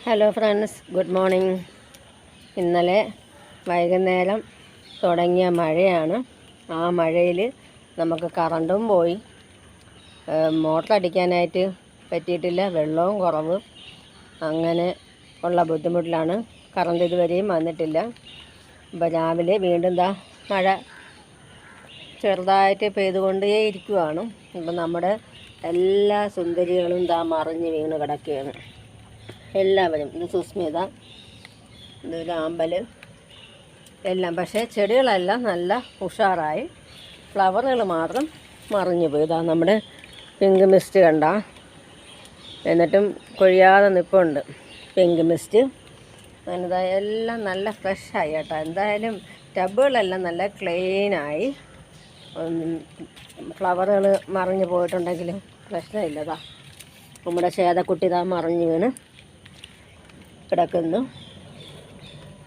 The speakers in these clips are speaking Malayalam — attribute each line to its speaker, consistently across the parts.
Speaker 1: Hello friends, good morning. ഇന്നലെ വൈകുന്നേരം തുടങ്ങിയ മഴയാണ്. ആ മഴയിൽ നമുക്ക് കറണ്ടും പോയി, മോട്ടർ അടിക്കാനായിട്ട് പറ്റിയിട്ടില്ല, വെള്ളവും കുറവ്. അങ്ങനെ ഉള്ള ബുദ്ധിമുട്ടിലാണ്. കറണ്ട് ഇതുവരെയും വന്നിട്ടില്ല. അപ്പോൾ രാവിലെ വീണ്ടും മഴ ചെറുതായിട്ട് പെയ്തുകൊണ്ടേ ഇരിക്കുവാണ്. ഇപ്പം നമ്മുടെ എല്ലാ സുന്ദരികളും മറിഞ്ഞ് വീണ് കിടക്കുകയാണ്. എല്ലാവരും, ഇത് സുസ്മിത, ഇത് രാമ്പൽ, എല്ലാം. പക്ഷേ ചെടികളെല്ലാം നല്ല ഉഷാറായി, ഫ്ലവറുകൾ മാത്രം മറിഞ്ഞു പോയി. നമ്മുടെ പിങ്ക് മിസ്റ്റ് കണ്ട, എന്നിട്ടും കൊഴിയാതെ നിൽപ്പുണ്ട് പിങ്ക് മിസ്റ്റ്. അങ്ങനെ എല്ലാം നല്ല ഫ്രഷായി കേട്ടോ. എന്തായാലും ടബുകളെല്ലാം നല്ല ക്ലീനായി. ഫ്ലവറുകൾ മറിഞ്ഞു പോയിട്ടുണ്ടെങ്കിലും പ്രശ്നമില്ലതാ. നമ്മുടെ ശ്വേതക്കുട്ടി മറിഞ്ഞു വീണ് കിടക്കുന്നു.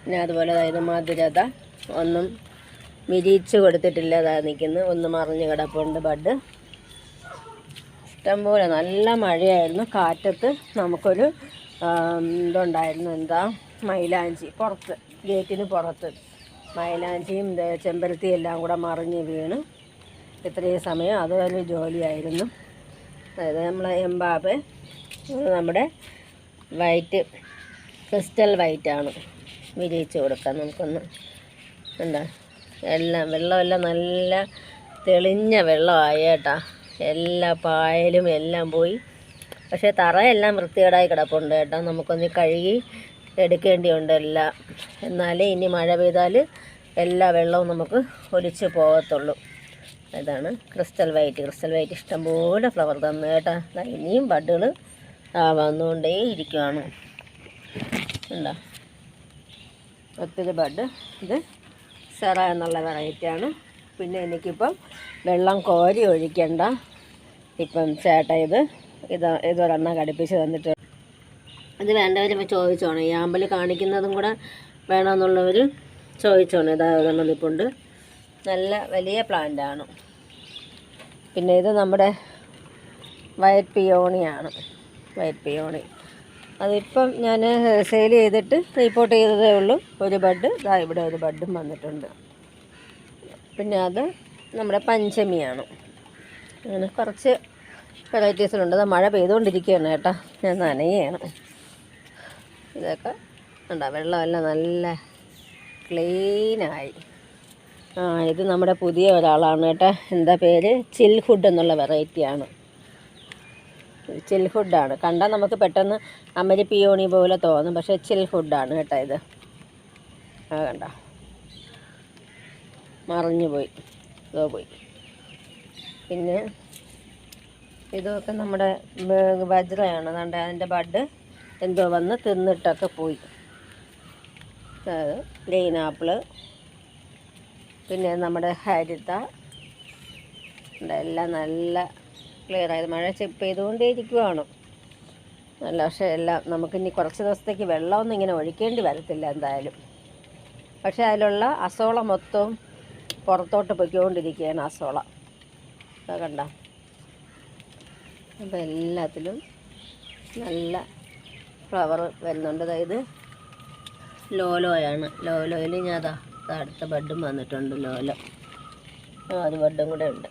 Speaker 1: പിന്നെ അതുപോലെ ഇത് മധുരത ഒന്നും വിരിയിച്ച് കൊടുത്തിട്ടില്ല, നിൽക്കുന്നു. ഒന്ന് മറിഞ്ഞ് കിടപ്പുണ്ട് ബഡ്. ഇഷ്ടംപോലെ നല്ല മഴയായിരുന്നു. കാറ്റത്ത് നമുക്കൊരു ഇതുണ്ടായിരുന്നു, മൈലാഞ്ചി പുറത്ത്, ഗേറ്റിന് പുറത്ത് മൈലാഞ്ചിയും ചെമ്പരത്തിയും എല്ലാം കൂടെ മറിഞ്ഞ് വീണ്. ഇത്രയും സമയം അതൊരു ജോലിയായിരുന്നു. അതായത് നമ്മളെ എംബാബ് നമ്മുടെ വൈറ്റ് ക്രിസ്റ്റൽ വൈറ്റാണ്, വിരിയിച്ച് കൊടുക്കാം. നമുക്കൊന്ന് എല്ലാം വെള്ളമെല്ലാം നല്ല തെളിഞ്ഞ വെള്ളമായി കേട്ടോ. എല്ലാ പായലും എല്ലാം പോയി. പക്ഷേ തറയെല്ലാം വൃത്തികേടായി കിടപ്പുണ്ട് കേട്ടോ. നമുക്കൊന്ന് കഴുകി എടുക്കേണ്ടിയുണ്ട് എല്ലാം. എന്നാലേ ഇനി മഴ പെയ്താൽ എല്ലാ വെള്ളവും നമുക്ക് ഒലിച്ച് പോകത്തുള്ളൂ. ഇതാണ് ക്രിസ്റ്റൽ വൈറ്റ്. ക്രിസ്റ്റൽ വൈറ്റ് ഇഷ്ടംപോലെ ഫ്ലവർ തന്നു കേട്ടോ. ഇനിയും ബഡുകൾ വന്നുകൊണ്ടേ ഇരിക്കുകയാണ്. ഒത്തിരി ബഡ്. ഇത് സെറ എന്നുള്ള വെറൈറ്റിയാണ്. പിന്നെ എനിക്കിപ്പം വെള്ളം കോരി ഒഴിക്കണ്ട. ഇപ്പം ചേട്ടാ ഇതൊരെണ്ണം കടുപ്പിച്ച് തന്നിട്ട്, ഇത് വേണ്ടവർ ചോദിച്ചോണം. ഈ ആമ്പൽ കാണിക്കുന്നതും കൂടെ വേണമെന്നുള്ളവർ ചോദിച്ചോണം. ഇതൊരെണ്ണം നിൽപ്പുണ്ട്, നല്ല വലിയ പ്ലാന്റാണ്. പിന്നെ ഇത് നമ്മുടെ വൈറ്റ് പിയോണിയാണ്. വൈറ്റ് പിയോണി അതിപ്പം ഞാൻ സെയിൽ ചെയ്തിട്ട് റിപ്പോർട്ട് ചെയ്തതേ ഉള്ളൂ. ഒരു ബഡ് ഇവിടെ ഒരു ബഡും വന്നിട്ടുണ്ട്. പിന്നെ അത് നമ്മുടെ പഞ്ചമിയാണ്. അങ്ങനെ കുറച്ച് വെറൈറ്റീസിലുണ്ട്. മഴ പെയ്തുകൊണ്ടിരിക്കുകയാണ് കേട്ടോ. ഞാൻ നനയാണ്. ഇതൊക്കെ വെള്ളമെല്ലാം നല്ല ക്ലീനായി. ഇത് നമ്മുടെ പുതിയ ഒരാളാണ് കേട്ടോ. എന്താ പേര്? ചിൽഹുഡ് എന്നുള്ള വെറൈറ്റിയാണ്. ചിൽഹുഡാണ്. കണ്ടാൽ നമുക്ക് പെട്ടെന്ന് അമരി പിയോണി പോലെ തോന്നും, പക്ഷേ ചിൽഹുഡാണ് കേട്ടോ. ഇത് കണ്ട മറിഞ്ഞു പോയി, പോയി. പിന്നെ ഇതൊക്കെ നമ്മുടെ വജ്രയാണ്. അതുകൊണ്ട് അതിൻ്റെ ബഡ് എന്തോ വന്ന് തിന്നിട്ടൊക്കെ പോയി. അതായത് ഗ്രീൻ ആപ്പിള്, പിന്നെ നമ്മുടെ ഹരിത, എല്ലാം നല്ല ക്ലിയർ ആയത്. മഴ പെയ്തുകൊണ്ടേ ഇരിക്കുവാണ് നല്ല. പക്ഷേ എല്ലാം നമുക്കിനി കുറച്ച് ദിവസത്തേക്ക് വെള്ളമൊന്നും ഇങ്ങനെ ഒഴിക്കേണ്ടി വരത്തില്ല എന്തായാലും. പക്ഷേ അതിലുള്ള അസോള മൊത്തവും പുറത്തോട്ട് പൊയ്ക്കൊണ്ടിരിക്കുകയാണ്. അസോള കണ്ട. അപ്പോൾ എല്ലാത്തിലും നല്ല ഫ്ലവർ വരുന്നുണ്ട്. അതായത് ലോലോയാണ്. ലോലോയിൽ ഞാൻ അടുത്ത ബഡും വന്നിട്ടുണ്ട്. ലോലോ ഒരു ബഡും കൂടെ ഉണ്ട്.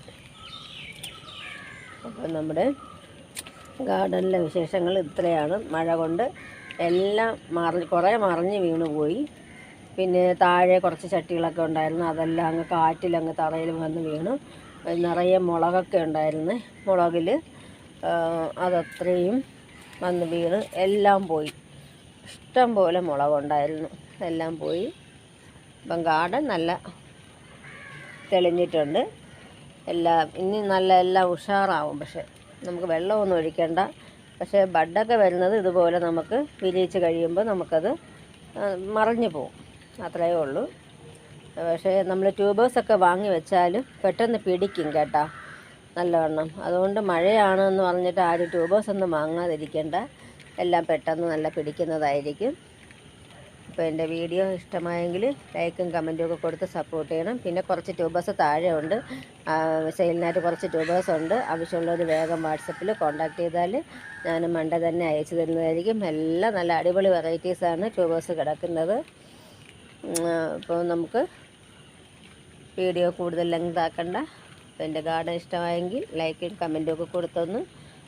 Speaker 1: അപ്പോൾ നമ്മുടെ ഗാർഡനിലെ വിശേഷങ്ങൾ ഇത്രയാണ്. മഴ കൊണ്ട് എല്ലാം കുറേ മറിഞ്ഞ് വീണു പോയി. പിന്നെ താഴെ കുറച്ച് ചട്ടികളൊക്കെ ഉണ്ടായിരുന്നു, അതെല്ലാം അങ്ങ് കാറ്റിലങ്ങ് തറയിൽ വന്ന് വീണു. നിറയെ മുളകൊക്കെ ഉണ്ടായിരുന്നു. മുളകിൽ അതത്രയും വന്ന് വീണ് എല്ലാം പോയി. ഇഷ്ടം പോലെ മുളകുണ്ടായിരുന്നു, എല്ലാം പോയി. ഇപ്പം ഗാർഡൻ നല്ല തെളിഞ്ഞിട്ടുണ്ട്. ഇനി എല്ലാം ഉഷാറാവും. പക്ഷേ നമുക്ക് വെള്ളമൊന്നും ഒഴിക്കേണ്ട. പക്ഷേ ബഡൊക്കെ വരുന്നത് ഇതുപോലെ നമുക്ക് വിരിയിച്ച് കഴിയുമ്പോൾ നമുക്കത് മറിഞ്ഞു പോകും, അത്രയേ ഉള്ളൂ. പക്ഷേ നമ്മൾ ട്യൂബേഴ്സൊക്കെ വാങ്ങി വെച്ചാൽ പെട്ടെന്ന് പിടിക്കും കേട്ടോ, നല്ലവണ്ണം. അതുകൊണ്ട് മഴയാണെന്ന് പറഞ്ഞിട്ട് ആരും ട്യൂബേഴ്സൊന്നും വാങ്ങാതിരിക്കേണ്ട. എല്ലാം പെട്ടെന്ന് നല്ല പിടിക്കുന്നതായിരിക്കും. അപ്പോൾ എൻ്റെ വീഡിയോ ഇഷ്ടമായെങ്കിൽ ലൈക്കും കമൻറ്റും ഒക്കെ കൊടുത്ത് സപ്പോർട്ട് ചെയ്യണം. പിന്നെ കുറച്ച് ട്യൂബേഴ്സ് താഴെ ഉണ്ട്, സെയിലിനായിട്ട് കുറച്ച് ട്യൂബേഴ്സ് ഉണ്ട്. ആവശ്യമുള്ളവർ വേഗം വാട്സപ്പിൽ കോൺടാക്ട് ചെയ്താൽ ഞാൻ മണ്ട തന്നെ അയച്ചു തരുന്നതായിരിക്കും. എല്ലാം നല്ല അടിപൊളി വെറൈറ്റീസാണ് ട്യൂബേഴ്സ് കിടക്കുന്നത്. അപ്പോൾ നമുക്ക് വീഡിയോ കൂടുതൽ ലെങ്ത് ആക്കണ്ട. അപ്പോൾ എൻ്റെ ഗാർഡൻ ഇഷ്ടമായെങ്കിൽ ലൈക്കും കമൻറ്റും ഒക്കെ കൊടുത്തൊന്ന്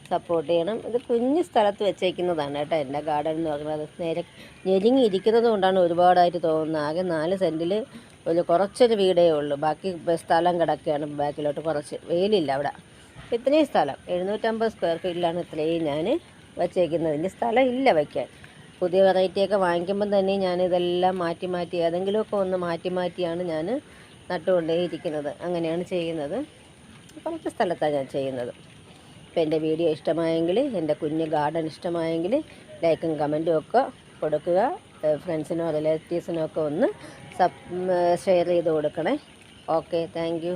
Speaker 1: സപ്പോർട്ട് ചെയ്യണം. ഇത് കുഞ്ഞു സ്ഥലത്ത് വെച്ചേക്കുന്നതാണ് കേട്ടോ എൻ്റെ ഗാർഡൻ എന്ന് പറയുന്നത്. നേരെ ഞെരുങ്ങിയിരിക്കുന്നത് കൊണ്ടാണ് ഒരുപാടായിട്ട് തോന്നുന്നത്. ആകെ 4 സെൻറ്റിൽ കുറച്ചൊരു വീടേ ഉള്ളൂ. ബാക്കി സ്ഥലം കിടക്കുകയാണ് ബാക്കിലോട്ട്. കുറച്ച് വെയിലില്ല അവിടെ. ഇത്രയും സ്ഥലം 750 സ്ക്വയർ ഫീറ്റിലാണ് ഇത്രയും ഞാൻ വച്ചേക്കുന്നത്. ഇനി സ്ഥലം ഇല്ല വയ്ക്കാൻ. പുതിയ വെറൈറ്റിയൊക്കെ വാങ്ങിക്കുമ്പം തന്നെ ഞാനിതെല്ലാം മാറ്റി ഏതെങ്കിലുമൊക്കെ ഒന്ന് മാറ്റിയാണ് ഞാൻ നട്ടുകൊണ്ടേ ഇരിക്കുന്നത്. അങ്ങനെയാണ് ചെയ്യുന്നത്. കുറച്ച് സ്ഥലത്താണ് ഞാൻ ചെയ്യുന്നത്. അപ്പോൾ എൻ്റെ വീഡിയോ ഇഷ്ടമായെങ്കിൽ, എൻ്റെ കുഞ്ഞ് ഗാർഡൻ ഇഷ്ടമായെങ്കിൽ ലൈക്കും കമൻറ്റും ഒക്കെ കൊടുക്കുക. ഫ്രണ്ട്സിനോ റിലേറ്റീവ്സിനോ ഒക്കെ ഒന്ന് ഷെയർ ചെയ്ത് കൊടുക്കണേ. Okay, thank you.